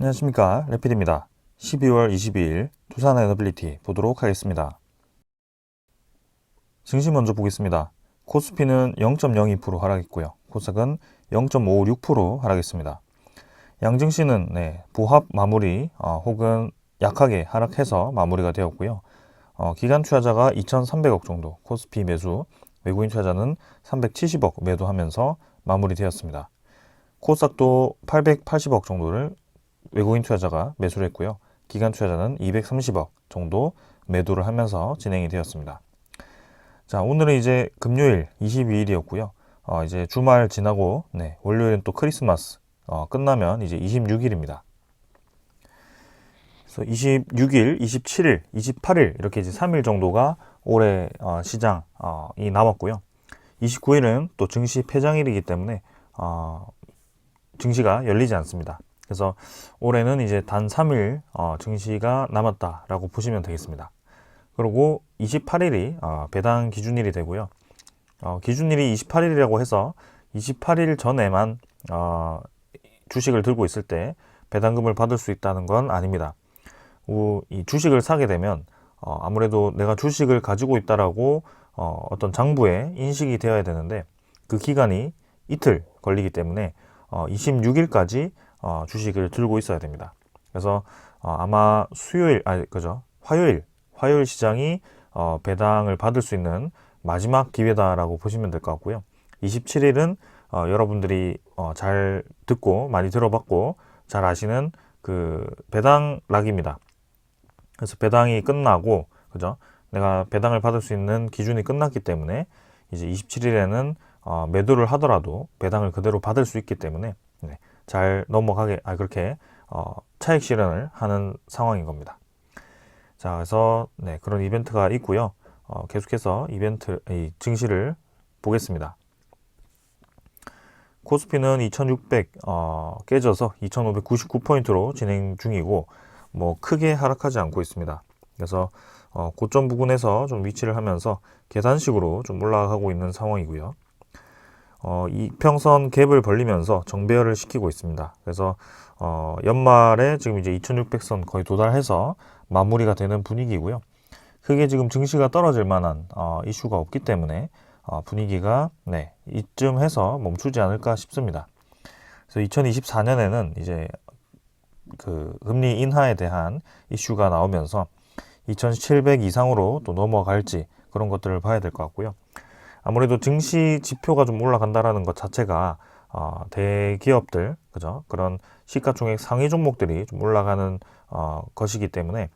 안녕하십니까, 레필입니다. 12월 22일 두산 에너빌리티 보도록 하겠습니다. 증시 먼저 보겠습니다. 코스피는 0.02% 하락했고요. 코스닥은 0.56% 하락했습니다. 양증시는 보합 마무리 혹은 약하게 하락해서 마무리가 되었고요. 기관 투자자가 2,300억 정도 코스피 매수, 외국인 투자자는 370억 매도하면서 마무리되었습니다. 코스닥도 880억 정도를 외국인 투자자가 매수를 했고요. 기관 투자자는 230억 정도 매도를 하면서 진행이 되었습니다. 자, 오늘은 이제 금요일 22일이었고요. 이제 주말 지나고 월요일은 또 크리스마스 끝나면 이제 26일입니다. 그래서 26일, 27일, 28일 이렇게 이제 3일 정도가 올해 시장이 남았고요. 29일은 또 증시 폐장일이기 때문에 증시가 열리지 않습니다. 그래서 올해는 이제 단 3일 증시가 남았다라고 보시면 되겠습니다. 그리고 28일이 배당 기준일이 되고요. 기준일이 28일이라고 해서 28일 전에만 주식을 들고 있을 때 배당금을 받을 수 있다는 건 아닙니다. 이 주식을 사게 되면 아무래도 내가 주식을 가지고 있다라고 어떤 장부에 인식이 되어야 되는데 그 기간이 이틀 걸리기 때문에 26일까지 주식을 들고 있어야 됩니다. 그래서 아마 화요일 시장이 배당을 받을 수 있는 마지막 기회다라고 보시면 될 것 같고요. 27일은 여러분들이 잘 듣고 많이 들어봤고 잘 아시는 그 배당 락입니다. 그래서 배당이 끝나고 내가 배당을 받을 수 있는 기준이 끝났기 때문에 이제 27일에는 매도를 하더라도 배당을 그대로 받을 수 있기 때문에 잘 그렇게 차익 실현을 하는 상황인 겁니다. 자, 그래서 그런 이벤트가 있고요. 계속해서 이 증시를 보겠습니다. 코스피는 2600 깨져서 2599포인트로 진행 중이고 뭐 크게 하락하지 않고 있습니다. 그래서 고점 부근에서 좀 위치를 하면서 계단식으로 좀 올라가고 있는 상황이고요. 이평선 갭을 벌리면서 정배열을 시키고 있습니다. 그래서 연말에 지금 이제 2600선 거의 도달해서 마무리가 되는 분위기고요. 크게 지금 증시가 떨어질 만한 이슈가 없기 때문에 분위기가 이쯤 해서 멈추지 않을까 싶습니다. 그래서 2024년에는 이제 그 금리 인하에 대한 이슈가 나오면서 2700 이상으로 또 넘어갈지 그런 것들을 봐야 될 것 같고요. 아무래도 증시 지표가 좀 올라간다라는 것 자체가 대기업들 그런 시가총액 상위 종목들이 좀 올라가는 것이기 때문에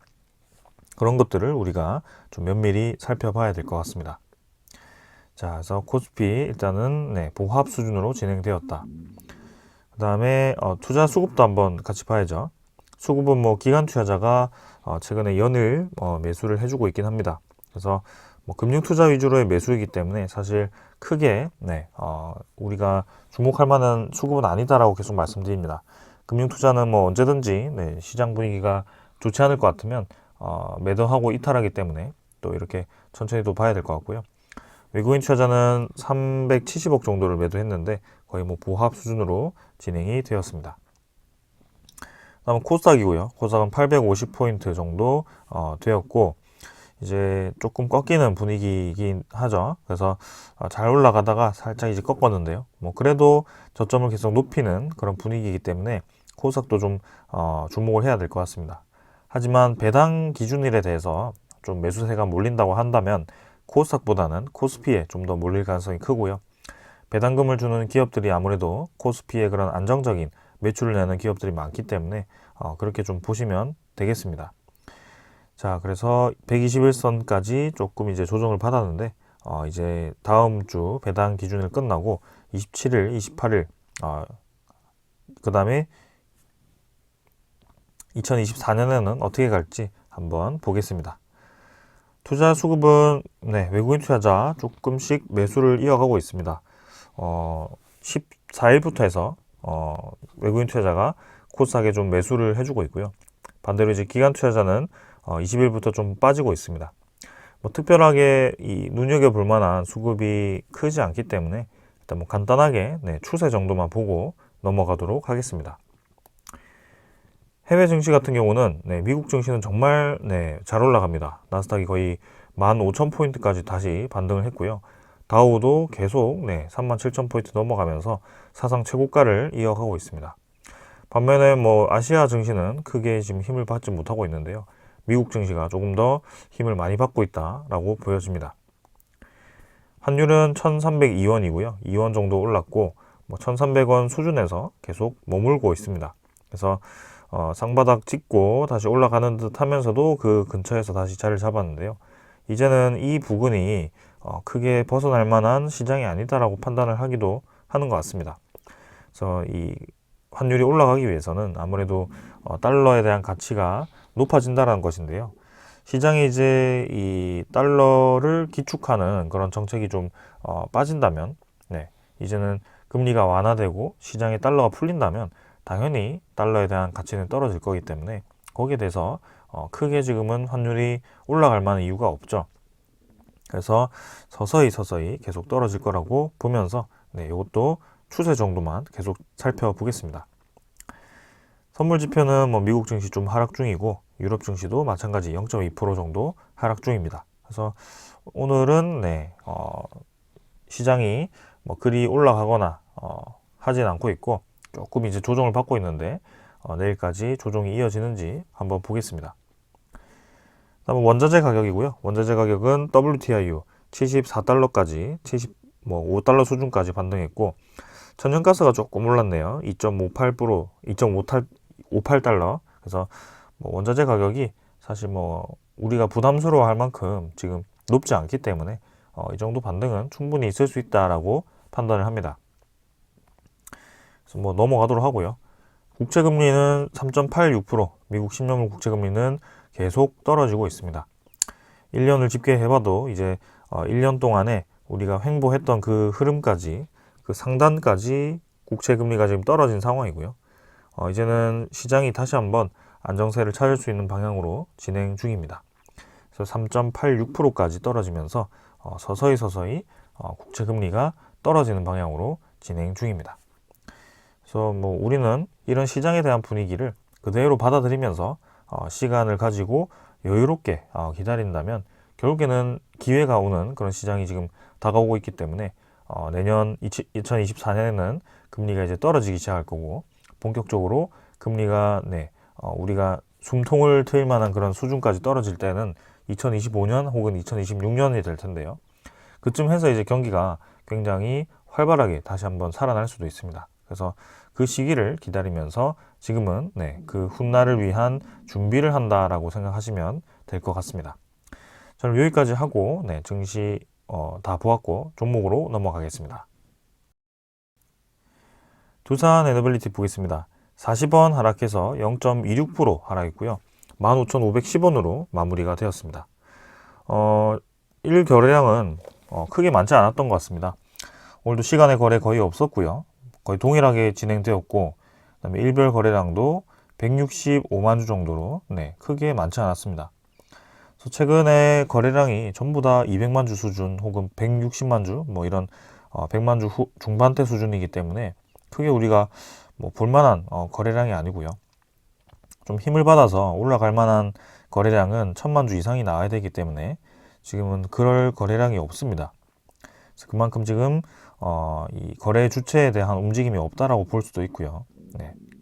그런 것들을 우리가 좀 면밀히 살펴봐야 될 것 같습니다. 자, 그래서 코스피 일단은 보합 수준으로 진행되었다. 그 다음에 투자 수급도 한번 같이 봐야죠. 수급은 뭐 기관 투자자가 최근에 연일 매수를 해주고 있긴 합니다. 그래서 뭐 금융 투자 위주로의 매수이기 때문에 사실 크게 우리가 주목할 만한 수급은 아니다라고 계속 말씀드립니다. 금융 투자는 뭐 언제든지 시장 분위기가 좋지 않을 것 같으면 매도하고 이탈하기 때문에 또 이렇게 천천히 또 봐야 될 것 같고요. 외국인 투자자는 370억 정도를 매도했는데 거의 뭐 보합 수준으로 진행이 되었습니다. 다음은 코스닥이고요. 코스닥은 850포인트 정도 되었고 이제 조금 꺾이는 분위기이긴 하죠. 그래서 잘 올라가다가 살짝 이제 꺾었는데요. 뭐 그래도 저점을 계속 높이는 그런 분위기이기 때문에 코스닥도 좀 주목을 해야 될 것 같습니다. 하지만 배당 기준일에 대해서 좀 매수세가 몰린다고 한다면 코스닥보다는 코스피에 좀 더 몰릴 가능성이 크고요. 배당금을 주는 기업들이 아무래도 코스피에 그런 안정적인 매출을 내는 기업들이 많기 때문에 그렇게 좀 보시면 되겠습니다. 자, 그래서 121선까지 조금 이제 조정을 받았는데 이제 다음 주 배당 기준일 끝나고 27일, 28일 그 다음에 2024년에는 어떻게 갈지 한번 보겠습니다. 투자 수급은 외국인 투자자 조금씩 매수를 이어가고 있습니다. 14일부터 해서 외국인 투자자가 코스닥에 좀 매수를 해주고 있고요. 반대로 이제 기관 투자자는 20일부터 좀 빠지고 있습니다. 뭐 특별하게 눈여겨볼 만한 수급이 크지 않기 때문에 일단 뭐 간단하게 추세 정도만 보고 넘어가도록 하겠습니다. 해외 증시 같은 경우는 미국 증시는 정말 잘 올라갑니다. 나스닥이 거의 15,000포인트까지 다시 반등을 했고요. 다우도 계속 37,000포인트 넘어가면서 사상 최고가를 이어가고 있습니다. 반면에 뭐 아시아 증시는 크게 지금 힘을 받지 못하고 있는데요. 미국 증시가 조금 더 힘을 많이 받고 있다라고 보여집니다. 환율은 1,302원이고요. 2원 정도 올랐고 1,300원 수준에서 계속 머물고 있습니다. 그래서 쌍바닥 찍고 다시 올라가는 듯 하면서도 그 근처에서 다시 자리를 잡았는데요. 이제는 이 부근이 크게 벗어날 만한 시장이 아니다라고 판단을 하기도 하는 것 같습니다. 그래서 이 환율이 올라가기 위해서는 아무래도 달러에 대한 가치가 높아진다는 것인데요. 시장이 이제 이 달러를 기축하는 그런 정책이 좀 빠진다면, 이제는 금리가 완화되고 시장에 달러가 풀린다면 당연히 달러에 대한 가치는 떨어질 거기 때문에 거기에 대해서 크게 지금은 환율이 올라갈 만한 이유가 없죠. 그래서 서서히 계속 떨어질 거라고 보면서 이것도 추세 정도만 계속 살펴보겠습니다. 선물 지표는 뭐 미국 증시 좀 하락 중이고 유럽 증시도 마찬가지 0.2% 정도 하락 중입니다. 그래서 오늘은 시장이 뭐 그리 올라가거나 하진 않고 있고 조금 이제 조정을 받고 있는데 내일까지 조정이 이어지는지 한번 보겠습니다. 다음은 원자재 가격이고요. 원자재 가격은 WTIU 74달러까지 75달러 수준까지 반등했고 천연가스가 조금 올랐네요. 2.58%, 2.58달러. 그래서 뭐 원자재 가격이 사실 뭐 우리가 부담스러워할 만큼 지금 높지 않기 때문에 이 정도 반등은 충분히 있을 수 있다라고 판단을 합니다. 그래서 뭐 넘어가도록 하고요. 국채금리는 3.86%, 미국 10년물 국채금리는 계속 떨어지고 있습니다. 1년을 집계해봐도 이제 1년 동안에 우리가 횡보했던 그 흐름까지, 그 상단까지 국채금리가 지금 떨어진 상황이고요. 이제는 시장이 다시 한번 안정세를 찾을 수 있는 방향으로 진행 중입니다. 그래서 3.86%까지 떨어지면서 서서히 국채금리가 떨어지는 방향으로 진행 중입니다. 그래서 뭐 우리는 이런 시장에 대한 분위기를 그대로 받아들이면서 시간을 가지고 여유롭게 기다린다면 결국에는 기회가 오는 그런 시장이 지금 다가오고 있기 때문에 내년 2024년에는 금리가 이제 떨어지기 시작할 거고 본격적으로 금리가 우리가 숨통을 트일 만한 그런 수준까지 떨어질 때는 2025년 혹은 2026년이 될 텐데요. 그쯤 해서 이제 경기가 굉장히 활발하게 다시 한번 살아날 수도 있습니다. 그래서 그 시기를 기다리면서 지금은 그 훗날을 위한 준비를 한다라고 생각하시면 될 것 같습니다. 저는 여기까지 하고 증시 다 보았고 종목으로 넘어가겠습니다. 두산 에너빌리티 보겠습니다. 40원 하락해서 0.26% 하락했고요. 15,510원으로 마무리가 되었습니다. 1거래량은 크게 많지 않았던 것 같습니다. 오늘도 시간의 거래 거의 없었고요. 거의 동일하게 진행되었고 그다음에 일별 거래량도 165만 주 정도로 크게 많지 않았습니다. 그래서 최근에 거래량이 전부 다 200만 주 수준 혹은 160만 주 뭐 이런 100만 주 중반대 수준이기 때문에 크게 우리가 뭐 볼만한 거래량이 아니고요. 좀 힘을 받아서 올라갈 만한 거래량은 1000만 주 이상이 나와야 되기 때문에 지금은 그럴 거래량이 없습니다. 그래서 그만큼 지금 이 거래 주체에 대한 움직임이 없다라고 볼 수도 있고요.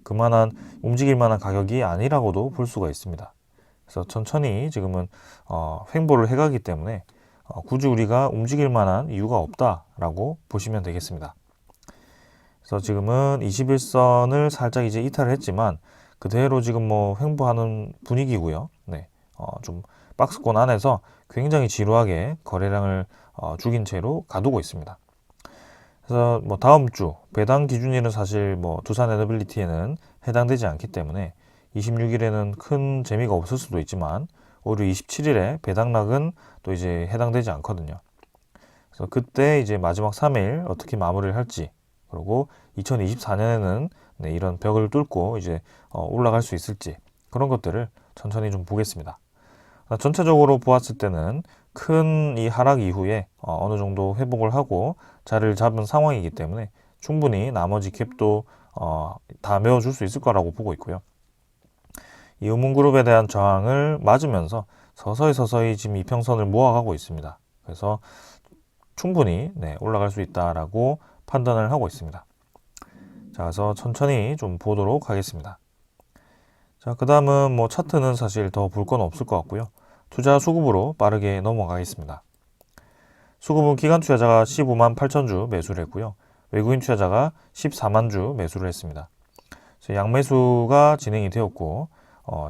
그만한 움직일 만한 가격이 아니라고도 볼 수가 있습니다. 그래서 천천히 지금은 횡보를 해가기 때문에 굳이 우리가 움직일 만한 이유가 없다라고 보시면 되겠습니다. 그래서 지금은 21선을 살짝 이제 이탈을 했지만 그대로 지금 뭐 횡보하는 분위기고요. 좀 박스권 안에서 굉장히 지루하게 거래량을 죽인 채로 가두고 있습니다. 그래서 뭐 다음 주 배당 기준일은 사실 뭐 두산 에너빌리티에는 해당되지 않기 때문에 26일에는 큰 재미가 없을 수도 있지만 오히려 27일에 배당락은 또 이제 해당되지 않거든요. 그래서 그때 이제 마지막 3일 어떻게 마무리를 할지 그리고 2024년에는 이런 벽을 뚫고 이제 올라갈 수 있을지 그런 것들을 천천히 좀 보겠습니다. 전체적으로 보았을 때는 큰 이 하락 이후에 어느 정도 회복을 하고 자리를 잡은 상황이기 때문에 충분히 나머지 캡도 다 메워줄 수 있을 거라고 보고 있고요. 이 음운그룹에 대한 저항을 맞으면서 서서히 지금 이평선을 모아가고 있습니다. 그래서 충분히 올라갈 수 있다라고 판단을 하고 있습니다. 자, 그래서 천천히 좀 보도록 하겠습니다. 자, 그 다음은 뭐 차트는 사실 더 볼 건 없을 것 같고요. 투자 수급으로 빠르게 넘어가겠습니다. 수급은 기관 투자자가 15만 8천 주 매수를 했고요. 외국인 투자자가 14만 주 매수를 했습니다. 양매수가 진행이 되었고,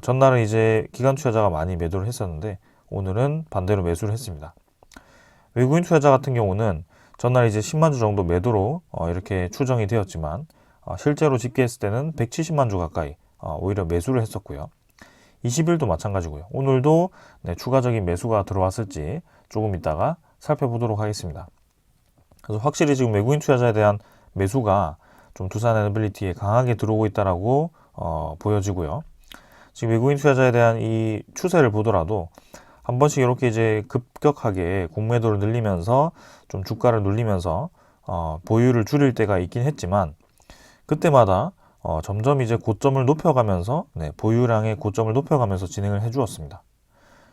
전날은 이제 기관 투자자가 많이 매도를 했었는데, 오늘은 반대로 매수를 했습니다. 외국인 투자자 같은 경우는 전날 이제 10만 주 정도 매도로 이렇게 추정이 되었지만, 실제로 집계했을 때는 170만 주 가까이 오히려 매수를 했었고요. 20일도 마찬가지고요. 오늘도 추가적인 매수가 들어왔을지 조금 이따가 살펴보도록 하겠습니다. 그래서 확실히 지금 외국인 투자자에 대한 매수가 좀 두산에너빌리티에 강하게 들어오고 있다라고 보여지고요. 지금 외국인 투자자에 대한 이 추세를 보더라도 한 번씩 이렇게 이제 급격하게 공매도를 늘리면서 좀 주가를 눌리면서 보유를 줄일 때가 있긴 했지만 그때마다 점점 이제 고점을 높여가면서 보유량의 고점을 높여가면서 진행을 해주었습니다.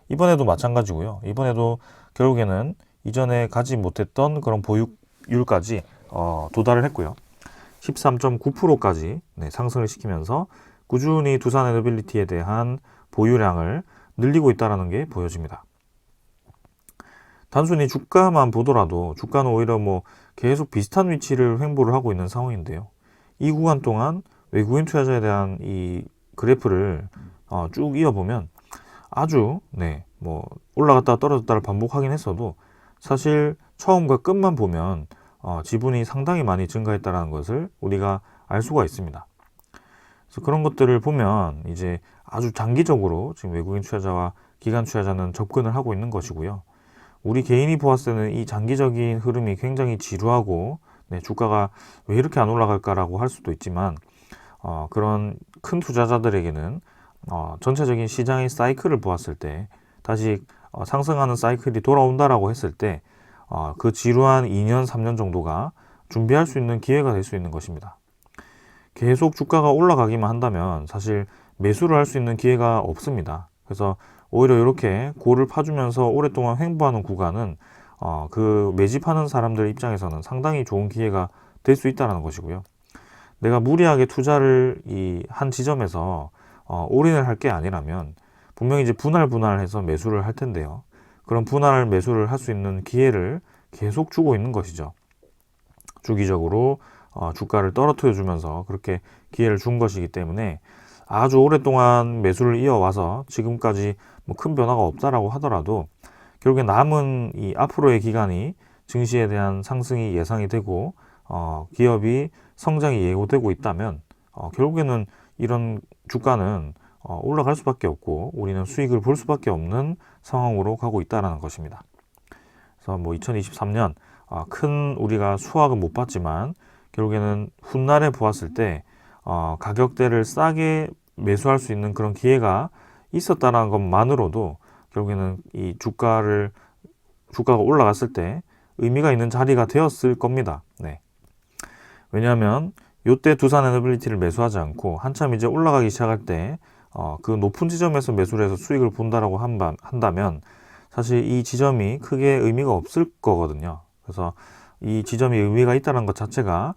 이번에도 마찬가지고요. 이번에도 결국에는 이전에 가지 못했던 그런 보유율까지 도달을 했고요. 13.9%까지 상승을 시키면서 꾸준히 두산에너빌리티에 대한 보유량을 늘리고 있다는 게 보여집니다. 단순히 주가만 보더라도 주가는 오히려 뭐 계속 비슷한 위치를 횡보를 하고 있는 상황인데요. 이 구간 동안 외국인 투자자에 대한 이 그래프를 쭉 이어보면 아주 뭐 올라갔다 떨어졌다를 반복하긴 했어도 사실 처음과 끝만 보면 지분이 상당히 많이 증가했다는 것을 우리가 알 수가 있습니다. 그래서 그런 것들을 보면 이제 아주 장기적으로 지금 외국인 투자자와 기관 투자자는 접근을 하고 있는 것이고요. 우리 개인이 보았을 때는 이 장기적인 흐름이 굉장히 지루하고 주가가 왜 이렇게 안 올라갈까라고 할 수도 있지만 그런 큰 투자자들에게는 전체적인 시장의 사이클을 보았을 때 다시 상승하는 사이클이 돌아온다라고 했을 때 그 지루한 2년, 3년 정도가 준비할 수 있는 기회가 될 수 있는 것입니다. 계속 주가가 올라가기만 한다면 사실 매수를 할 수 있는 기회가 없습니다. 그래서 오히려 이렇게 고를 파주면서 오랫동안 횡보하는 구간은 그 매집하는 사람들 입장에서는 상당히 좋은 기회가 될 수 있다는 것이고요. 내가 무리하게 투자를 이 한 지점에서 올인을 할 게 아니라면 분명히 이제 분할해서 매수를 할 텐데요. 그런 분할 매수를 할 수 있는 기회를 계속 주고 있는 것이죠. 주기적으로 주가를 떨어뜨려 주면서 그렇게 기회를 준 것이기 때문에 아주 오랫동안 매수를 이어와서 지금까지 뭐 큰 변화가 없다라고 하더라도 결국에 남은 이 앞으로의 기간이 증시에 대한 상승이 예상이 되고 기업이 성장이 예고되고 있다면 결국에는 이런 주가는 올라갈 수밖에 없고 우리는 수익을 볼 수밖에 없는 상황으로 가고 있다는 것입니다. 그래서 뭐 2023년 큰 우리가 수확은 못 봤지만 결국에는 훗날에 보았을 때 가격대를 싸게 매수할 수 있는 그런 기회가 있었다는 것만으로도 결국에는 이 주가가 올라갔을 때 의미가 있는 자리가 되었을 겁니다. 왜냐하면 이때 두산에너빌리티를 매수하지 않고 한참 이제 올라가기 시작할 때 그 높은 지점에서 매수를 해서 수익을 본다라고 한다면 사실 이 지점이 크게 의미가 없을 거거든요. 그래서 이 지점이 의미가 있다는 것 자체가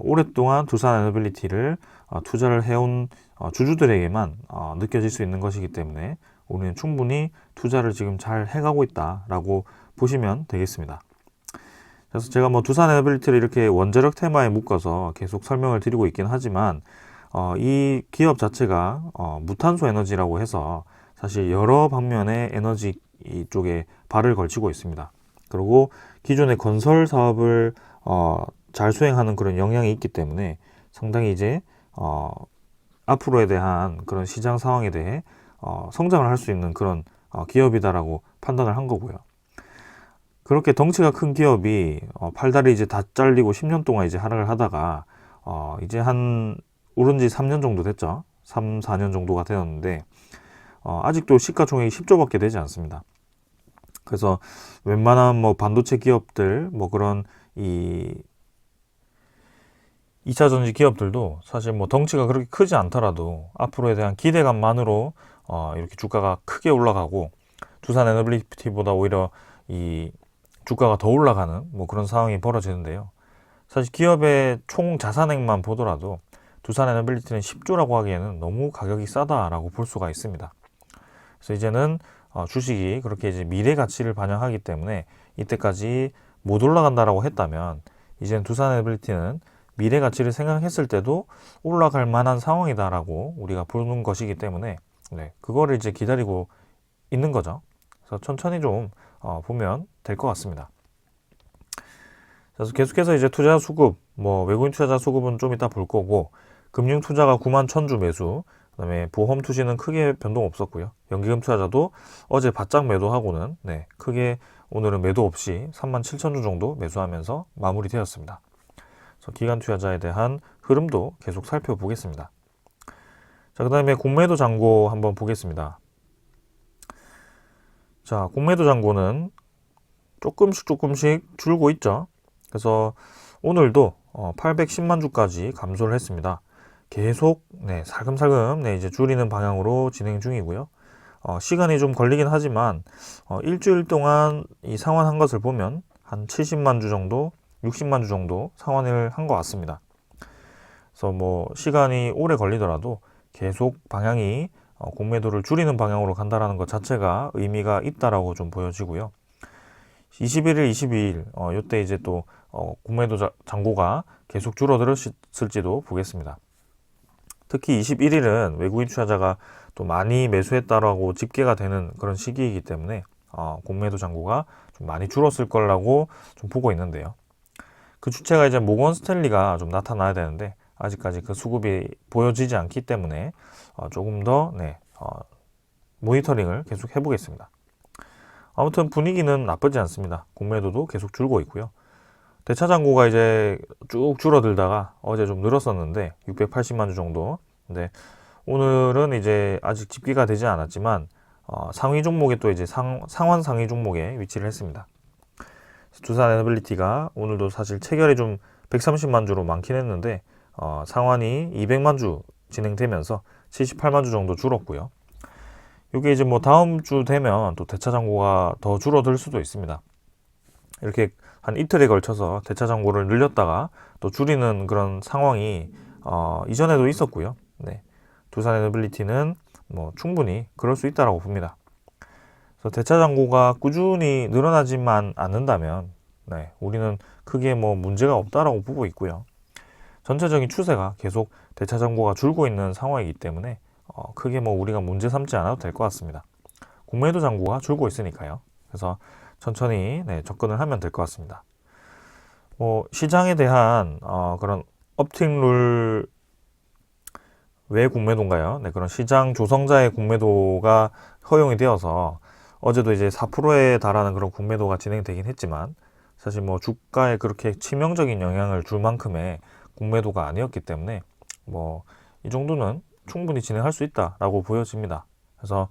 오랫동안 두산에너빌리티를 투자를 해온 주주들에게만 느껴질 수 있는 것이기 때문에 우리는 충분히 투자를 지금 잘 해가고 있다라고 보시면 되겠습니다. 그래서 제가 뭐 두산에너빌리티를 이렇게 원자력 테마에 묶어서 계속 설명을 드리고 있긴 하지만 이 기업 자체가 무탄소 에너지라고 해서 사실 여러 방면의 에너지 이쪽에 발을 걸치고 있습니다. 그리고 기존의 건설 사업을 잘 수행하는 그런 영향이 있기 때문에 상당히 이제 앞으로에 대한 그런 시장 상황에 대해 성장을 할 수 있는 그런 기업이다라고 판단을 한 거고요. 그렇게 덩치가 큰 기업이 팔다리 이제 다 잘리고 10년 동안 이제 하락을 하다가 이제 한 오른 지 3년 정도 됐죠. 3, 4년 정도가 되었는데 아직도 시가총액이 10조밖에 되지 않습니다. 그래서 웬만한 뭐 반도체 기업들 뭐 그런 이 2차 전지 기업들도 사실 뭐 덩치가 그렇게 크지 않더라도 앞으로에 대한 기대감만으로 이렇게 주가가 크게 올라가고 두산 에너빌리티보다 오히려 이 주가가 더 올라가는 뭐 그런 상황이 벌어지는데요. 사실 기업의 총 자산액만 보더라도 두산 에너빌리티는 10조라고 하기에는 너무 가격이 싸다라고 볼 수가 있습니다. 그래서 이제는 주식이 그렇게 이제 미래 가치를 반영하기 때문에 이때까지 못 올라간다라고 했다면 이제는 두산 에너빌리티는 미래 가치를 생각했을 때도 올라갈 만한 상황이다라고 우리가 보는 것이기 때문에 그거를 이제 기다리고 있는 거죠. 그래서 천천히 좀 보면 될 것 같습니다. 그래서 계속해서 이제 투자 수급, 뭐 외국인 투자자 수급은 좀 이따 볼 거고, 금융 투자가 9만 1,000주 매수, 그다음에 보험 투시는 크게 변동 없었고요. 연기금 투자자도 어제 바짝 매도하고는 크게 오늘은 매도 없이 3만 7,000주 정도 매수하면서 마무리되었습니다. 그래서 기관 투자자에 대한 흐름도 계속 살펴보겠습니다. 자, 그다음에 공매도 잔고 한번 보겠습니다. 자, 공매도 잔고는 조금씩 줄고 있죠. 그래서 오늘도 810만 주까지 감소를 했습니다. 계속 살금살금 이제 줄이는 방향으로 진행 중이고요. 시간이 좀 걸리긴 하지만 일주일 동안 이 상환한 것을 보면 한 70만 주 정도, 60만 주 정도 상환을 한 것 같습니다. 그래서 뭐 시간이 오래 걸리더라도 계속 방향이 공매도를 줄이는 방향으로 간다라는 것 자체가 의미가 있다라고 좀 보여지고요. 21일, 22일 이때 이제 또 공매도 잔고가 계속 줄어들었을지도 보겠습니다. 특히 21일은 외국인 투자자가 또 많이 매수했다라고 집계가 되는 그런 시기이기 때문에 공매도 잔고가 좀 많이 줄었을 거라고 좀 보고 있는데요. 그 주체가 이제 모건 스탠리가 좀 나타나야 되는데 아직까지 그 수급이 보여지지 않기 때문에 조금 더 모니터링을 계속 해보겠습니다. 아무튼 분위기는 나쁘지 않습니다. 공매도도 계속 줄고 있고요. 대차 잔고가 이제 쭉 줄어들다가 어제 좀 늘었었는데 680만 주 정도. 근데 오늘은 이제 아직 집계가 되지 않았지만 상위 종목에 또 이제 상환 상위 종목에 위치를 했습니다. 두산 에너빌리티가 오늘도 사실 체결이 좀 130만 주로 많긴 했는데 상환이 200만 주 진행되면서 78만 주 정도 줄었고요. 이게 이제 뭐 다음 주 되면 또 대차 잔고가 더 줄어들 수도 있습니다. 이렇게 한 이틀에 걸쳐서 대차 잔고를 늘렸다가 또 줄이는 그런 상황이 이전에도 있었고요. 두산 에너빌리티는 뭐 충분히 그럴 수 있다라고 봅니다. 그래서 대차 잔고가 꾸준히 늘어나지만 않는다면 우리는 크게 뭐 문제가 없다라고 보고 있고요. 전체적인 추세가 계속 대차 잔고가 줄고 있는 상황이기 때문에 크게 뭐 우리가 문제 삼지 않아도 될 것 같습니다. 공매도 잔고가 줄고 있으니까요. 그래서 천천히 접근을 하면 될 것 같습니다. 시장에 대한 그런 업틱 룰 왜 공매도인가요? 그런 시장 조성자의 공매도가 허용이 되어서 어제도 이제 4%에 달하는 그런 공매도가 진행되긴 했지만 사실 뭐 주가에 그렇게 치명적인 영향을 줄 만큼의 공매도가 아니었기 때문에 뭐 이 정도는 충분히 진행할 수 있다라고 보여집니다. 그래서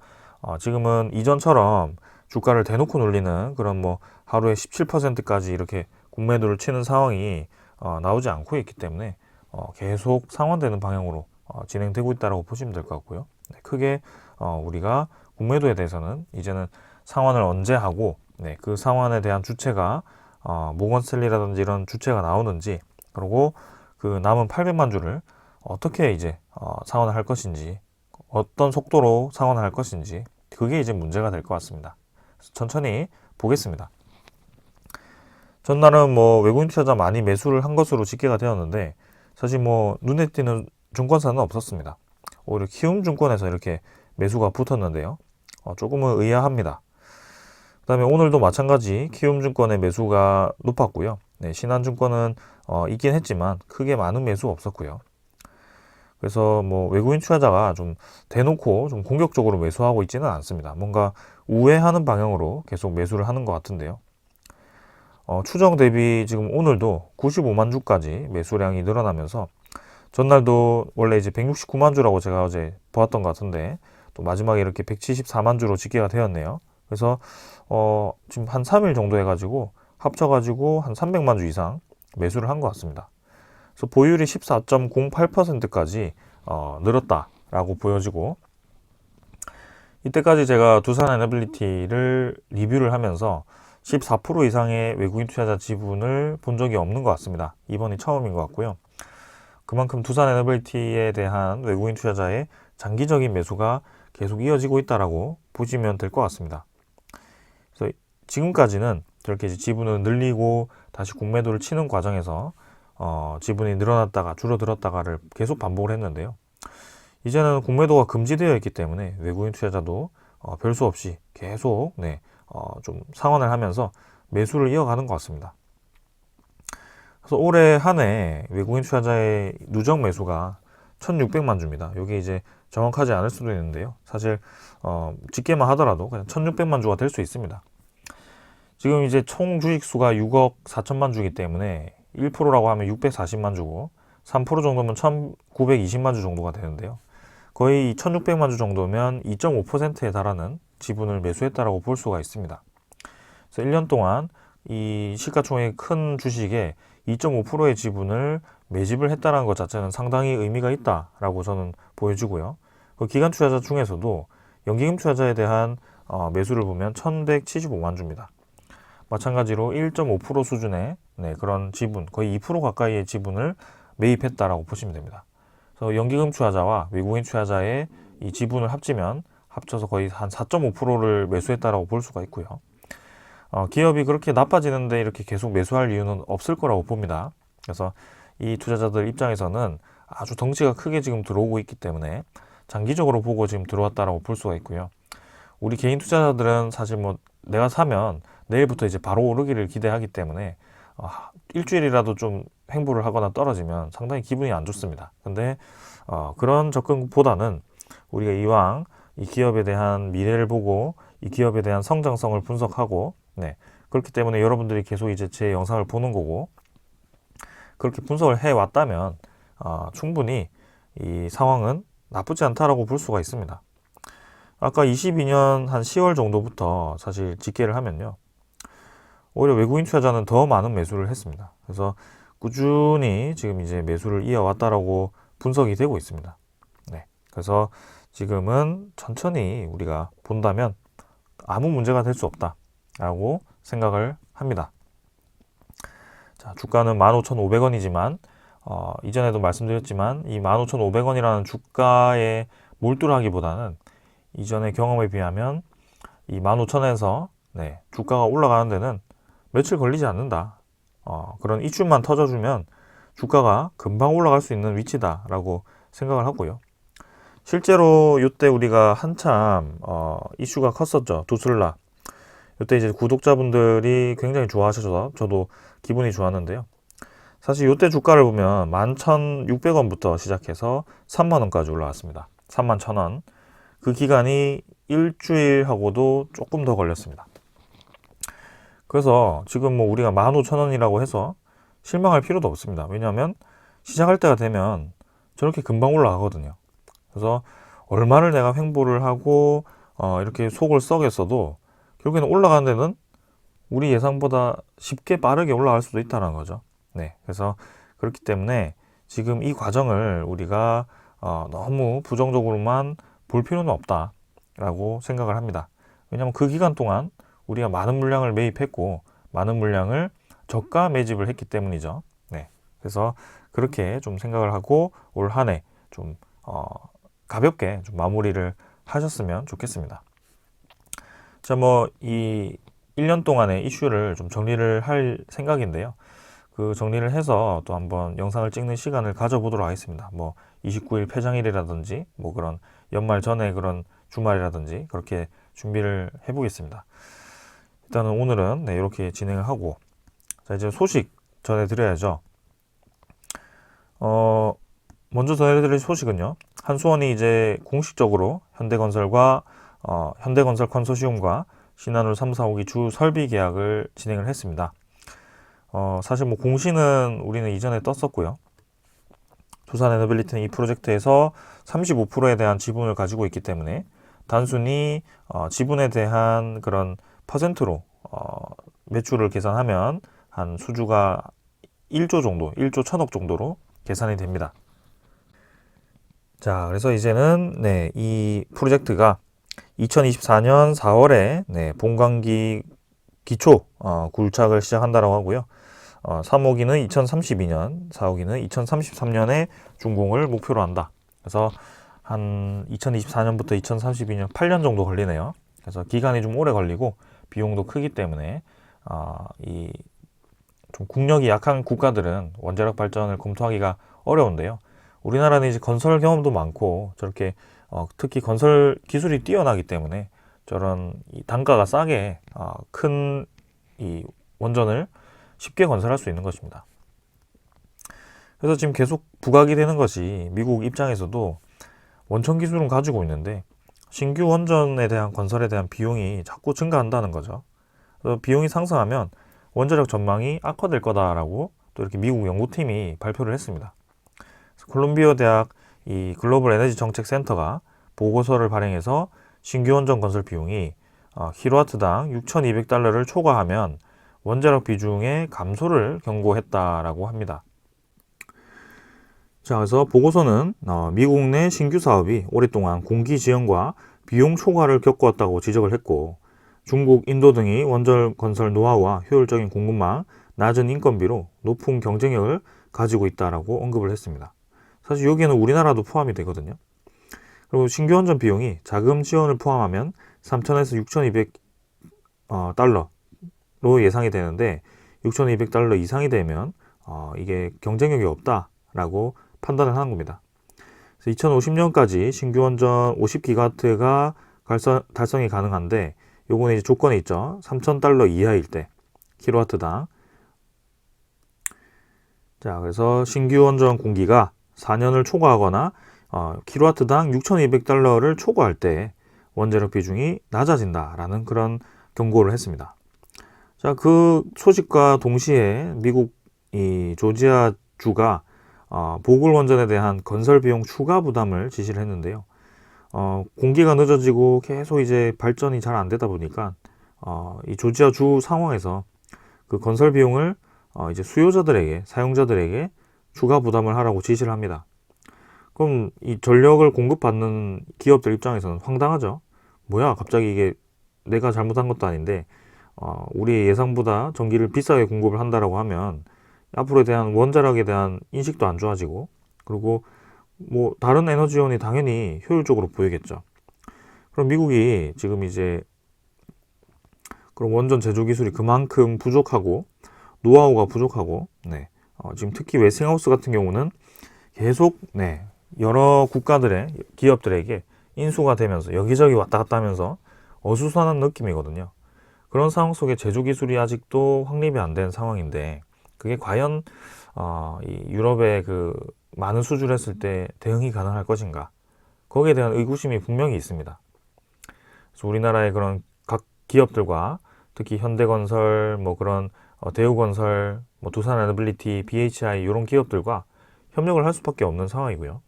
지금은 이전처럼 주가를 대놓고 놀리는 그런 뭐 하루에 17%까지 이렇게 공매도를 치는 상황이 나오지 않고 있기 때문에 계속 상환되는 방향으로 진행되고 있다고 보시면 될 것 같고요. 크게 우리가 공매도에 대해서는 이제는 상환을 언제 하고 그 상환에 대한 주체가 모건 스탠리라든지 이런 주체가 나오는지 그리고 그 남은 800만 주를 어떻게 이제 상환을 할 것인지 어떤 속도로 상환을 할 것인지 그게 이제 문제가 될 것 같습니다. 천천히 보겠습니다. 전날은 뭐 외국인 투자자 많이 매수를 한 것으로 집계가 되었는데 사실 뭐 눈에 띄는 증권사는 없었습니다. 오히려 키움증권에서 이렇게 매수가 붙었는데요. 조금은 의아합니다. 그 다음에 오늘도 마찬가지 키움증권의 매수가 높았고요. 신한증권은 있긴 했지만 크게 많은 매수 없었고요. 그래서 뭐 외국인 투자자가 좀 대놓고 좀 공격적으로 매수하고 있지는 않습니다. 뭔가 우회하는 방향으로 계속 매수를 하는 것 같은데요. 추정 대비 지금 오늘도 95만 주까지 매수량이 늘어나면서 전날도 원래 이제 169만 주라고 제가 어제 보았던 것 같은데 또 마지막에 이렇게 174만 주로 집계가 되었네요. 그래서 지금 한 3일 정도 해가지고 합쳐가지고 한 300만 주 이상 매수를 한 것 같습니다. 그래서 보유율이 14.08%까지 늘었다라고 보여지고, 이때까지 제가 두산 에너빌리티를 리뷰를 하면서 14% 이상의 외국인 투자자 지분을 본 적이 없는 것 같습니다. 이번이 처음인 것 같고요. 그만큼 두산 에너빌리티에 대한 외국인 투자자의 장기적인 매수가 계속 이어지고 있다라고 보시면 될 것 같습니다. 그래서 지금까지는 저렇게 지분을 늘리고 다시 공매도를 치는 과정에서 지분이 늘어났다가 줄어들었다가를 계속 반복을 했는데요. 이제는 공매도가 금지되어 있기 때문에 외국인 투자자도 별수 없이 계속 좀 상환을 하면서 매수를 이어가는 것 같습니다. 그래서 올해 한 해 외국인 투자자의 누적 매수가 1,600만 주입니다. 이게 이제 정확하지 않을 수도 있는데요. 사실 집계만 하더라도 그냥 1,600만 주가 될 수 있습니다. 지금 이제 총 주식 수가 6억 4천만 주이기 때문에 1%라고 하면 640만 주고 3% 정도면 1,920만 주 정도가 되는데요. 거의 1,600만 주 정도면 2.5%에 달하는 지분을 매수했다라고 볼 수가 있습니다. 그래서 1년 동안 이 시가총액 큰 주식에 2.5%의 지분을 매집을 했다는 것 자체는 상당히 의미가 있다라고 저는 보여지고요. 그 기관 투자자 중에서도 연기금 투자자에 대한 매수를 보면 1,175만 주입니다. 마찬가지로 1.5% 수준의 그런 지분, 거의 2% 가까이의 지분을 매입했다라고 보시면 됩니다. 그래서 연기금 투자자와 외국인 투자자의 이 지분을 합쳐서 거의 한 4.5%를 매수했다라고 볼 수가 있고요. 기업이 그렇게 나빠지는데 이렇게 계속 매수할 이유는 없을 거라고 봅니다. 그래서 이 투자자들 입장에서는 아주 덩치가 크게 지금 들어오고 있기 때문에 장기적으로 보고 지금 들어왔다라고 볼 수가 있고요. 우리 개인 투자자들은 사실 뭐 내가 사면 내일부터 이제 바로 오르기를 기대하기 때문에 일주일이라도 좀 횡보를 하거나 떨어지면 상당히 기분이 안 좋습니다. 근데 그런 접근보다는 우리가 이왕 이 기업에 대한 미래를 보고 이 기업에 대한 성장성을 분석하고 그렇기 때문에 여러분들이 계속 이제 제 영상을 보는 거고, 그렇게 분석을 해 왔다면 충분히 이 상황은 나쁘지 않다라고 볼 수가 있습니다. 아까 22년 한 10월 정도부터 사실 집계를 하면요, 오히려 외국인 투자자는 더 많은 매수를 했습니다. 그래서 꾸준히 지금 이제 매수를 이어왔다라고 분석이 되고 있습니다. 그래서 지금은 천천히 우리가 본다면 아무 문제가 될 수 없다라고 생각을 합니다. 자, 주가는 15,500원이지만 이전에도 말씀드렸지만 이 15,500원이라는 주가에 몰두를 하기보다는 이전의 경험에 비하면 이 15,000원에서 주가가 올라가는 데는 며칠 걸리지 않는다. 그런 이슈만 터져주면 주가가 금방 올라갈 수 있는 위치다라고 생각을 하고요. 실제로 이때 우리가 한참 이슈가 컸었죠. 두슬라. 이때 이제 구독자분들이 굉장히 좋아하셔서 저도 기분이 좋았는데요. 사실 이때 주가를 보면 11,600원부터 시작해서 3만원까지 올라왔습니다. 31,000원. 그 기간이 일주일하고도 조금 더 걸렸습니다. 그래서 지금 뭐 우리가 15,000원이라고 해서 실망할 필요도 없습니다. 왜냐하면 시작할 때가 되면 저렇게 금방 올라가거든요. 그래서 얼마를 내가 횡보를 하고 이렇게 속을 썩였어도 결국에는 올라가는 데는 우리 예상보다 쉽게 빠르게 올라갈 수도 있다는 거죠. 그래서 그렇기 때문에 지금 이 과정을 우리가 너무 부정적으로만 볼 필요는 없다라고 생각을 합니다. 왜냐하면 그 기간 동안 우리가 많은 물량을 매입했고 많은 물량을 저가 매집을 했기 때문이죠. 그래서 그렇게 좀 생각을 하고 올 한 해 좀 가볍게 좀 마무리를 하셨으면 좋겠습니다. 자, 뭐 이 1년 동안의 이슈를 좀 정리를 할 생각인데요. 그 정리를 해서 또 한번 영상을 찍는 시간을 가져보도록 하겠습니다. 뭐 29일 폐장일이라든지 뭐 그런 연말 전에 그런 주말이라든지 그렇게 준비를 해보겠습니다. 일단은 오늘은 이렇게 진행을 하고, 자, 이제 소식 전해드려야죠. 먼저 전해드릴 소식은요, 한수원이 이제 공식적으로 현대건설과 현대건설 컨소시엄과 신한울 3, 4, 5기 주 설비 계약을 진행을 했습니다. 사실 뭐 공시는 우리는 이전에 떴었고요. 두산 에너빌리티는 이 프로젝트에서 35%에 대한 지분을 가지고 있기 때문에 단순히 지분에 대한 그런 퍼센트로 매출을 계산하면 한 수주가 1조 정도, 1조 1000억 정도로 계산이 됩니다. 자, 그래서 이제는 이 프로젝트가 2024년 4월에 본관기 기초 굴착을 시작한다라고 하고요. 3호기는 2032년, 4호기는 2033년에 준공을 목표로 한다. 그래서 한 2024년부터 2032년 8년 정도 걸리네요. 그래서 기간이 좀 오래 걸리고 비용도 크기 때문에 이 좀 국력이 약한 국가들은 원자력 발전을 검토하기가 어려운데요. 우리나라는 이제 건설 경험도 많고 저렇게 특히 건설 기술이 뛰어나기 때문에 저런 이 단가가 싸게 큰 이 원전을 쉽게 건설할 수 있는 것입니다. 그래서 지금 계속 부각이 되는 것이 미국 입장에서도 원천 기술은 가지고 있는데 신규 원전에 대한 건설에 대한 비용이 자꾸 증가한다는 거죠. 그래서 비용이 상승하면 원자력 전망이 악화될 거다라고 또 이렇게 미국 연구팀이 발표를 했습니다. 콜롬비아 대학 이 글로벌 에너지 정책 센터가 보고서를 발행해서 신규 원전 건설 비용이 킬로와트당 6,200달러를 초과하면 원자력 비중의 감소를 경고했다라고 합니다. 자, 그래서 보고서는 미국 내 신규 사업이 오랫동안 공기 지연과 비용 초과를 겪어왔다고 지적을 했고 중국, 인도 등이 원전 건설 노하우와 효율적인 공급망, 낮은 인건비로 높은 경쟁력을 가지고 있다라고 언급을 했습니다. 사실 여기에는 우리나라도 포함이 되거든요. 그리고 신규 원전 비용이 자금 지원을 포함하면 3,000에서 6,200 달러로 예상이 되는데 6,200달러 이상이 되면 이게 경쟁력이 없다라고 판단을 하는 겁니다. 2050년까지 신규 원전 50기가와트가 달성이 가능한데 요거는 이제 조건이 있죠. 3,000달러 이하일 때 킬로와트당. 자, 그래서 신규 원전 공기가 4년을 초과하거나 킬로와트당 6,200달러를 초과할 때 원자력 비중이 낮아진다라는 그런 경고를 했습니다. 자, 그 소식과 동시에 미국 이 조지아 주가 보글 원전에 대한 건설 비용 추가 부담을 지시를 했는데요. 공기가 늦어지고 계속 이제 발전이 잘 안 되다 보니까 이 조지아 주 상황에서 그 건설 비용을 이제 수요자들에게, 사용자들에게 추가 부담을 하라고 지시를 합니다. 그럼 이 전력을 공급받는 기업들 입장에서는 황당하죠. 뭐야, 갑자기 이게 내가 잘못한 것도 아닌데 우리 예상보다 전기를 비싸게 공급을 한다라고 하면 앞으로에 대한 원자력에 대한 인식도 안 좋아지고 그리고 뭐 다른 에너지원이 당연히 효율적으로 보이겠죠. 그럼 미국이 지금 이제 그럼 원전 제조 기술이 그만큼 부족하고 노하우가 부족하고 지금 특히 웨스팅하우스 같은 경우는 계속 여러 국가들의 기업들에게 인수가 되면서 여기저기 왔다 갔다 하면서 어수선한 느낌이거든요. 그런 상황 속에 제조 기술이 아직도 확립이 안 된 상황인데 그게 과연 이 유럽의 그 많은 수주를 했을 때 대응이 가능할 것인가? 거기에 대한 의구심이 분명히 있습니다. 그래서 우리나라의 그런 각 기업들과 특히 현대건설, 뭐 그런 대우건설, 뭐 두산에너빌리티, BHI 이런 기업들과 협력을 할 수밖에 없는 상황이고요.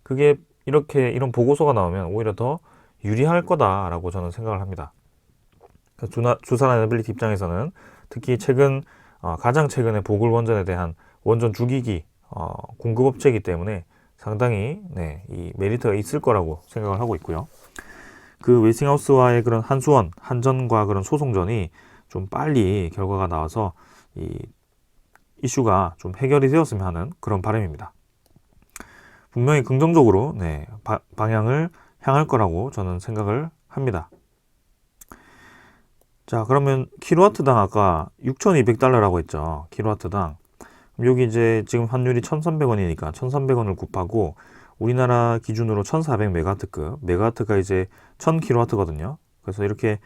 그게 이런 보고서가 나오면 오히려 더 유리할 거다라고 저는 생각을 합니다. 두산에너빌리티 입장에서는 특히 가장 최근에 보글 원전에 대한 원전 주기기 공급업체이기 때문에 상당히 이 메리트가 있을 거라고 생각을 하고 있고요. 그 웨스팅하우스와의 그런 한전과 그런 소송전이 좀 빨리 결과가 나와서 이 이슈가 좀 해결이 되었으면 하는 그런 바람입니다. 분명히 긍정적으로 방향을 향할 거라고 저는 생각을 합니다. 자, 그러면 킬로와트당 아까 6,200달러라고 했죠. 킬로와트당. 여기 이제 지금 환율이 1,300원이니까 1,300원을 곱하고 우리나라 기준으로 1,400메가와트급, 메가와트가 이제 1,000킬로와트거든요. 그래서 이렇게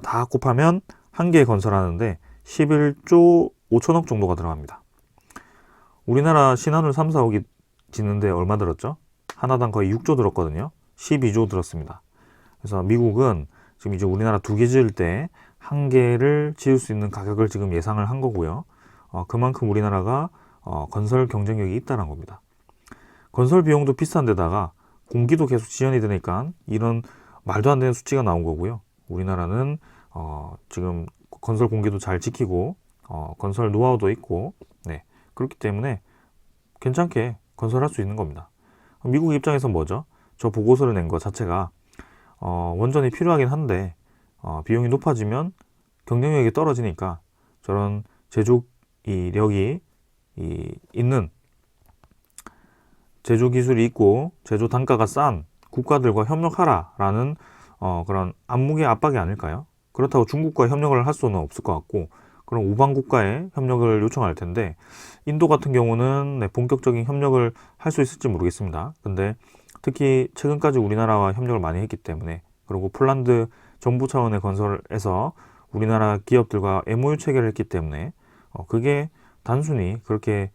다 곱하면 한 개 건설하는데 11조 5천억 정도가 들어갑니다. 우리나라 신한울 3, 4호기 짓는데 얼마 들었죠? 하나당 거의 6조 들었거든요. 12조 들었습니다. 그래서 미국은 지금 이제 우리나라 2개 지을 때 한 개를 지을 수 있는 가격을 지금 예상을 한 거고요. 그만큼 우리나라가 건설 경쟁력이 있다는 겁니다. 건설 비용도 비싼데다가 공기도 계속 지연이 되니까 이런 말도 안 되는 수치가 나온 거고요. 우리나라는 지금 건설 공기도 잘 지키고 건설 노하우도 있고 그렇기 때문에 괜찮게 건설할 수 있는 겁니다. 미국 입장에서 뭐죠? 저 보고서를 낸 것 자체가 원전이 필요하긴 한데 비용이 높아지면 경쟁력이 떨어지니까 저런 제조 이력이 있는 제조 기술이 있고 제조 단가가 싼 국가들과 협력하라라는 그런 암묵의 압박이 아닐까요? 그렇다고 중국과 협력을 할 수는 없을 것 같고 그럼 우방 국가에 협력을 요청할 텐데 인도 같은 경우는 네, 본격적인 협력을 할 수 있을지 모르겠습니다. 근데 특히 최근까지 우리나라와 협력을 많이 했기 때문에 그리고 폴란드 정부 차원의 건설에서 우리나라 기업들과 MOU 체결을 했기 때문에 그게 단순히 그렇게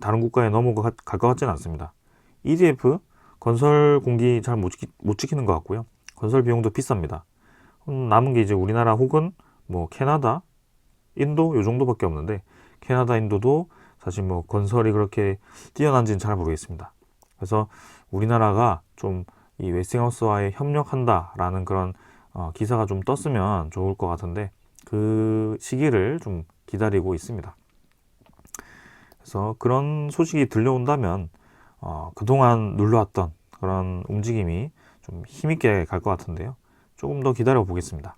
다른 국가에 넘어갈 것 같지는 않습니다. EDF 건설 공기 잘 못 지키는 것 같고요. 건설 비용도 비쌉니다. 남은 게 이제 우리나라 혹은 뭐 캐나다, 인도 요 정도밖에 없는데 캐나다, 인도도 사실 뭐 건설이 그렇게 뛰어난지는 잘 모르겠습니다. 그래서 우리나라가 좀 이 웨스팅하우스와의 협력한다라는 그런 기사가 좀 떴으면 좋을 것 같은데 그 시기를 좀 기다리고 있습니다. 그래서 그런 소식이 들려온다면 그동안 눌러왔던 그런 움직임이 좀 힘있게 갈 것 같은데요. 조금 더 기다려 보겠습니다.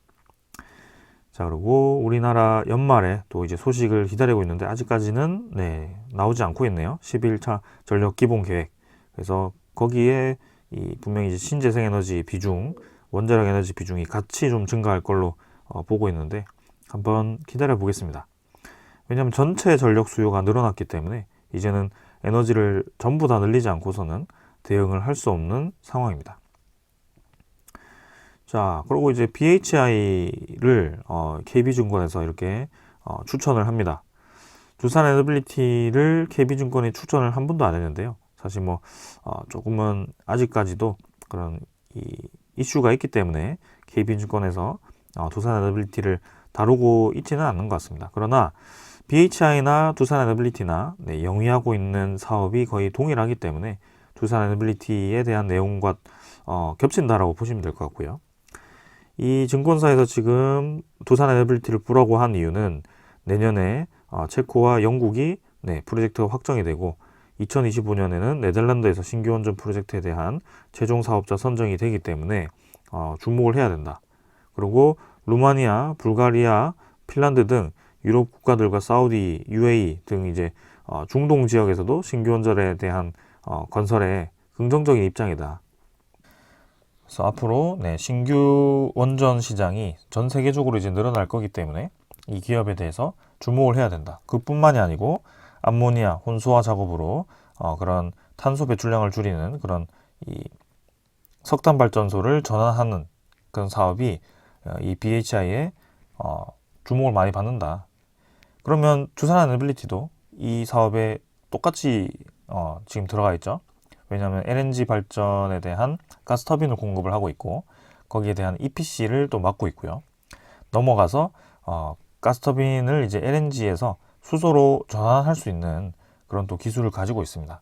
자, 그리고 우리나라 연말에 또 이제 소식을 기다리고 있는데 아직까지는 네, 나오지 않고 있네요. 11차 전력 기본 계획. 그래서 거기에 분명히 이제 신재생 에너지 비중, 원자력 에너지 비중이 같이 좀 증가할 걸로 보고 있는데 한번 기다려 보겠습니다. 왜냐하면 전체 전력 수요가 늘어났기 때문에 이제는 에너지를 전부 다 늘리지 않고서는 대응을 할 수 없는 상황입니다. 자, 그리고 이제 BHI를 KB증권에서 이렇게 추천을 합니다. 두산 에너빌리티를 KB증권이 추천을 한 번도 안 했는데요. 사실 뭐 조금은 아직까지도 그런 이슈가 있기 때문에 KB증권에서 두산 에너빌리티를 다루고 있지는 않는 것 같습니다. 그러나 BHI나 두산 에너빌리티나 네, 영위하고 있는 사업이 거의 동일하기 때문에 두산 에너빌리티에 대한 내용과 겹친다라고 보시면 될 것 같고요. 이 증권사에서 지금 두산 에너빌리티를 보라고 한 이유는 내년에 체코와 영국이 네, 프로젝트가 확정이 되고 2025년에는 네덜란드에서 신규 원전 프로젝트에 대한 최종 사업자 선정이 되기 때문에 주목을 해야 된다. 그리고 루마니아, 불가리아, 핀란드 등 유럽 국가들과 사우디, UAE 등 이제 중동 지역에서도 신규 원전에 대한 건설에 긍정적인 입장이다. 그래서 앞으로 네, 신규 원전 시장이 전 세계적으로 이제 늘어날 거기 때문에 이 기업에 대해서 주목을 해야 된다. 그뿐만이 아니고 암모니아 혼소화 작업으로 그런 탄소 배출량을 줄이는 그런 이 석탄 발전소를 전환하는 그런 사업이 이 BHI에 주목을 많이 받는다. 그러면 두산 에너빌리티도 이 사업에 똑같이 지금 들어가 있죠. 왜냐하면 LNG 발전에 대한 가스터빈을 공급을 하고 있고 거기에 대한 EPC를 또 맡고 있고요. 넘어가서 가스터빈을 이제 LNG에서 수소로 전환할 수 있는 그런 또 기술을 가지고 있습니다.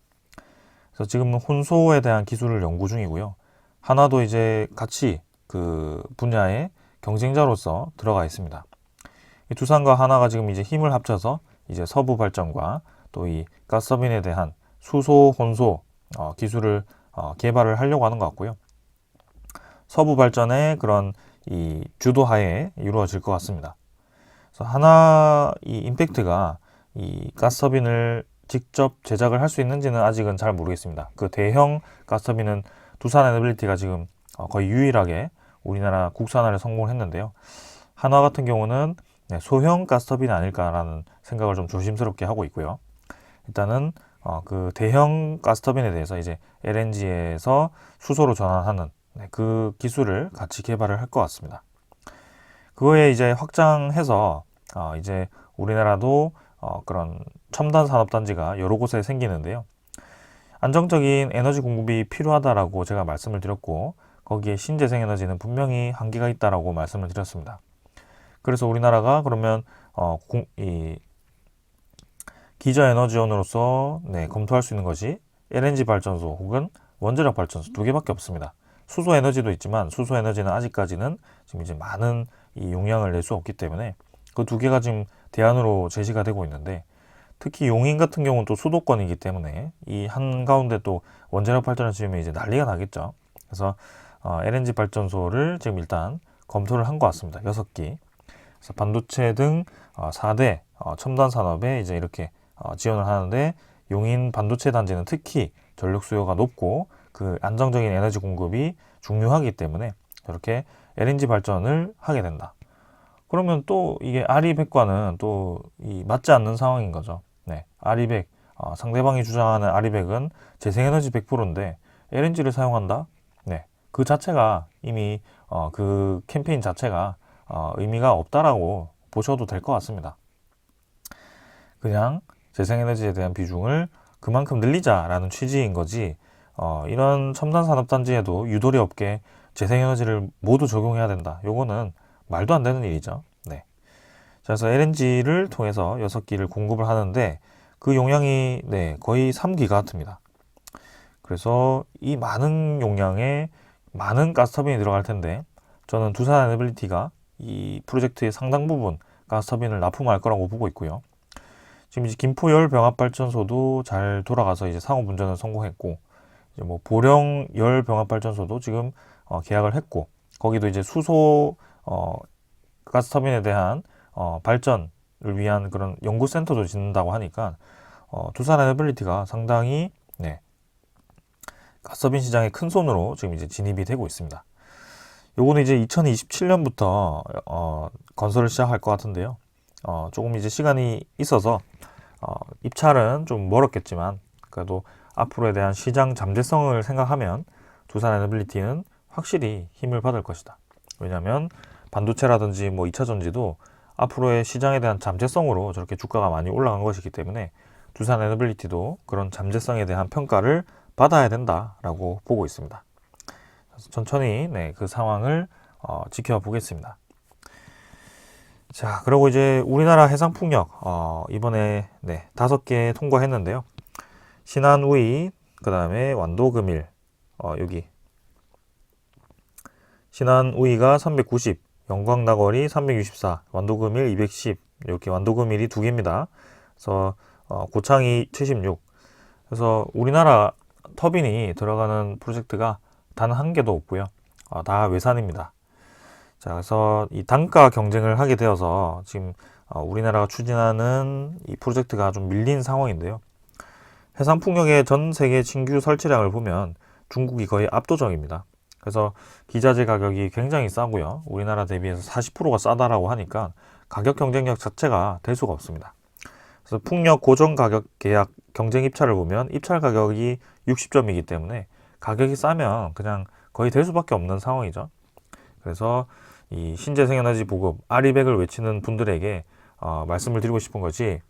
그래서 지금은 혼소에 대한 기술을 연구 중이고요. 하나도 이제 같이 그 분야의 경쟁자로서 들어가 있습니다. 이 두산과 하나가 지금 이제 힘을 합쳐서 이제 서부 발전과 또 이 가스터빈에 대한 수소 혼소 기술을 개발을 하려고 하는 것 같고요. 서부 발전의 그런 이 주도하에 이루어질 것 같습니다. 그래서 하나 이 임팩트가 이 가스터빈을 직접 제작을 할 수 있는지는 아직은 잘 모르겠습니다. 그 대형 가스터빈은 두산 에너빌리티가 지금 거의 유일하게 우리나라 국산화를 성공을 했는데요. 한화 같은 경우는 소형 가스터빈이 아닐까라는 생각을 좀 조심스럽게 하고 있고요. 일단은 그 대형 가스터빈에 대해서 이제 LNG에서 수소로 전환하는 그 기술을 같이 개발을 할 것 같습니다. 그거에 이제 확장해서 이제 우리나라도 그런 첨단 산업단지가 여러 곳에 생기는데요. 안정적인 에너지 공급이 필요하다라고 제가 말씀을 드렸고 거기에 신재생 에너지는 분명히 한계가 있다라고 말씀을 드렸습니다. 그래서 우리나라가 그러면 이 기저 에너지원으로서 검토할 수 있는 것이 LNG 발전소 혹은 원자력 발전소 두 개밖에 없습니다. 수소 에너지도 있지만 수소 에너지는 아직까지는 지금 이제 많은 이 용량을 낼 수 없기 때문에 그 두 개가 지금 대안으로 제시가 되고 있는데 특히 용인 같은 경우는 또 수도권이기 때문에 이 한가운데 또 원자력 발전을 지으면 이제 난리가 나겠죠. 그래서 LNG 발전소를 지금 일단 검토를 한 것 같습니다. 6기. 그래서 반도체 등 4대 첨단 산업에 이제 이렇게 지원을 하는데, 용인 반도체 단지는 특히 전력 수요가 높고 그 안정적인 에너지 공급이 중요하기 때문에 이렇게 LNG 발전을 하게 된다. 그러면 또 이게 아리백과는 또 맞지 않는 상황인 거죠. 네, 아리백, 상대방이 주장하는 아리백은 재생에너지 100%인데 LNG를 사용한다? 네, 그 자체가 이미 그 캠페인 자체가 의미가 없다라고 보셔도 될 것 같습니다. 그냥 재생에너지에 대한 비중을 그만큼 늘리자라는 취지인 거지, 이런 첨단 산업단지에도 유도리 없게 재생에너지를 모두 적용해야 된다. 요거는 말도 안 되는 일이죠. 네. 그래서 LNG를 통해서 6기를 공급을 하는데 그 용량이 거의 3기가와트입니다. 그래서 이 많은 용량에 많은 가스터빈이 들어갈 텐데, 저는 두산 에너빌리티가 이 프로젝트의 상당 부분 가스터빈을 납품할 거라고 보고 있고요. 지금 이제 김포 열병합발전소도 잘 돌아가서 이제 상업 운전을 성공했고, 이제 뭐 보령 열병합발전소도 지금 계약을 했고, 거기도 이제 수소 가스터빈에 대한 발전을 위한 그런 연구센터도 짓는다고 하니까 두산 에너빌리티가 상당히 가스터빈 시장에 큰 손으로 지금 이제 진입이 되고 있습니다. 요거는 이제 2027년부터 건설을 시작할 것 같은데요. 조금 이제 시간이 있어서 입찰은 좀 멀었겠지만 그래도 앞으로에 대한 시장 잠재성을 생각하면 두산 에너빌리티는 확실히 힘을 받을 것이다. 왜냐하면 반도체라든지 뭐 2차 전지도 앞으로의 시장에 대한 잠재성으로 저렇게 주가가 많이 올라간 것이기 때문에 두산 에너빌리티도 그런 잠재성에 대한 평가를 받아야 된다라고 보고 있습니다. 그래서 천천히 그 상황을 지켜보겠습니다. 자, 그리고 이제 우리나라 해상풍력 이번에 5개 통과했는데요. 신안우이, 그 다음에 완도금일, 여기 신안우이가 390, 영광나거리 364, 완도금일 210, 이렇게 완도금일이 2개입니다. 그래서 고창이 76. 그래서 우리나라 터빈이 들어가는 프로젝트가 단 1개도 없고요. 다 외산입니다. 자, 그래서 이 단가 경쟁을 하게 되어서 지금 우리나라가 추진하는 이 프로젝트가 좀 밀린 상황인데요. 해상풍력의 전 세계 신규 설치량을 보면 중국이 거의 압도적입니다. 그래서 기자재 가격이 굉장히 싸고요. 우리나라 대비해서 40%가 싸다라고 하니까 가격 경쟁력 자체가 될 수가 없습니다. 그래서 풍력 고정 가격 계약 경쟁 입찰을 보면 입찰 가격이 60점이기 때문에 가격이 싸면 그냥 거의 될 수밖에 없는 상황이죠. 그래서 이 신재생에너지 보급, 아리백을 외치는 분들에게 말씀을 드리고 싶은 것이,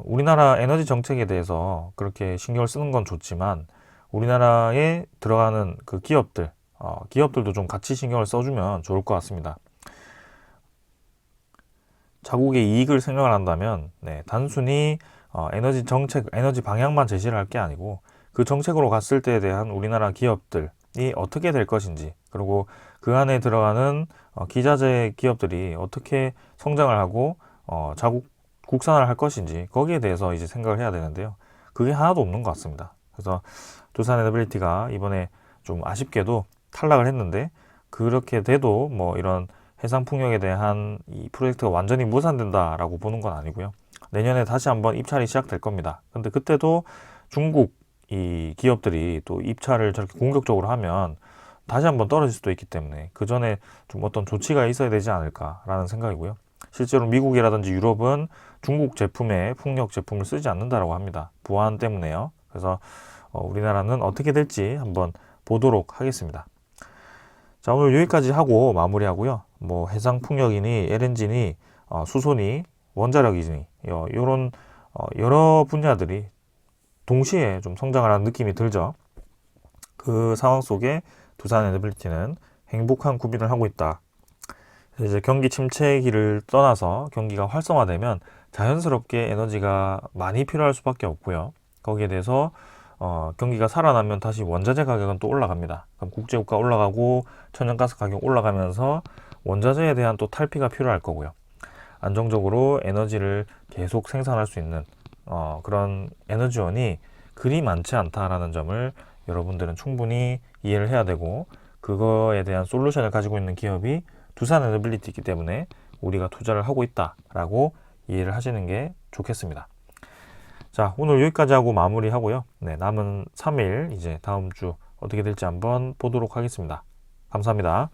우리나라 에너지 정책에 대해서 그렇게 신경을 쓰는 건 좋지만 우리나라에 들어가는 그 기업들도 좀 같이 신경을 써주면 좋을 것 같습니다. 자국의 이익을 생각을 한다면 단순히 에너지 정책, 에너지 방향만 제시를 할 게 아니고 그 정책으로 갔을 때에 대한 우리나라 기업들이 어떻게 될 것인지, 그리고 그 안에 들어가는 기자재 기업들이 어떻게 성장을 하고 자국 국산화를 할 것인지, 거기에 대해서 이제 생각을 해야 되는데요. 그게 하나도 없는 것 같습니다. 그래서 두산 에너빌리티가 이번에 좀 아쉽게도 탈락을 했는데, 그렇게 돼도 뭐 이런 해상풍력에 대한 이 프로젝트가 완전히 무산된다라고 보는 건 아니고요. 내년에 다시 한번 입찰이 시작될 겁니다. 근데 그때도 중국 이 기업들이 또 입찰을 저렇게 공격적으로 하면 다시 한번 떨어질 수도 있기 때문에 그 전에 좀 어떤 조치가 있어야 되지 않을까라는 생각이고요. 실제로 미국이라든지 유럽은 중국 제품에 풍력 제품을 쓰지 않는다라고 합니다. 보안 때문에요. 그래서 우리나라는 어떻게 될지 한번 보도록 하겠습니다. 자, 오늘 여기까지 하고 마무리하고요. 뭐 해상풍력이니 LNG니 수소니 원자력이니 이런 여러 분야들이 동시에 좀 성장을 하는 느낌이 들죠. 그 상황 속에 두산 에너빌리티는 행복한 구빈을 하고 있다. 이제 경기 침체기를 떠나서 경기가 활성화되면 자연스럽게 에너지가 많이 필요할 수밖에 없고요. 거기에 대해서 경기가 살아나면 다시 원자재 가격은 또 올라갑니다. 그럼 국제유가 올라가고 천연가스 가격 올라가면서 원자재에 대한 또 탈피가 필요할 거고요. 안정적으로 에너지를 계속 생산할 수 있는 그런 에너지원이 그리 많지 않다라는 점을 여러분들은 충분히 이해를 해야 되고, 그거에 대한 솔루션을 가지고 있는 기업이 두산 에너빌리티이기 때문에 우리가 투자를 하고 있다라고 이해를 하시는 게 좋겠습니다. 자, 오늘 여기까지 하고 마무리하고요. 네, 남은 3일 이제 다음 주 어떻게 될지 한번 보도록 하겠습니다. 감사합니다.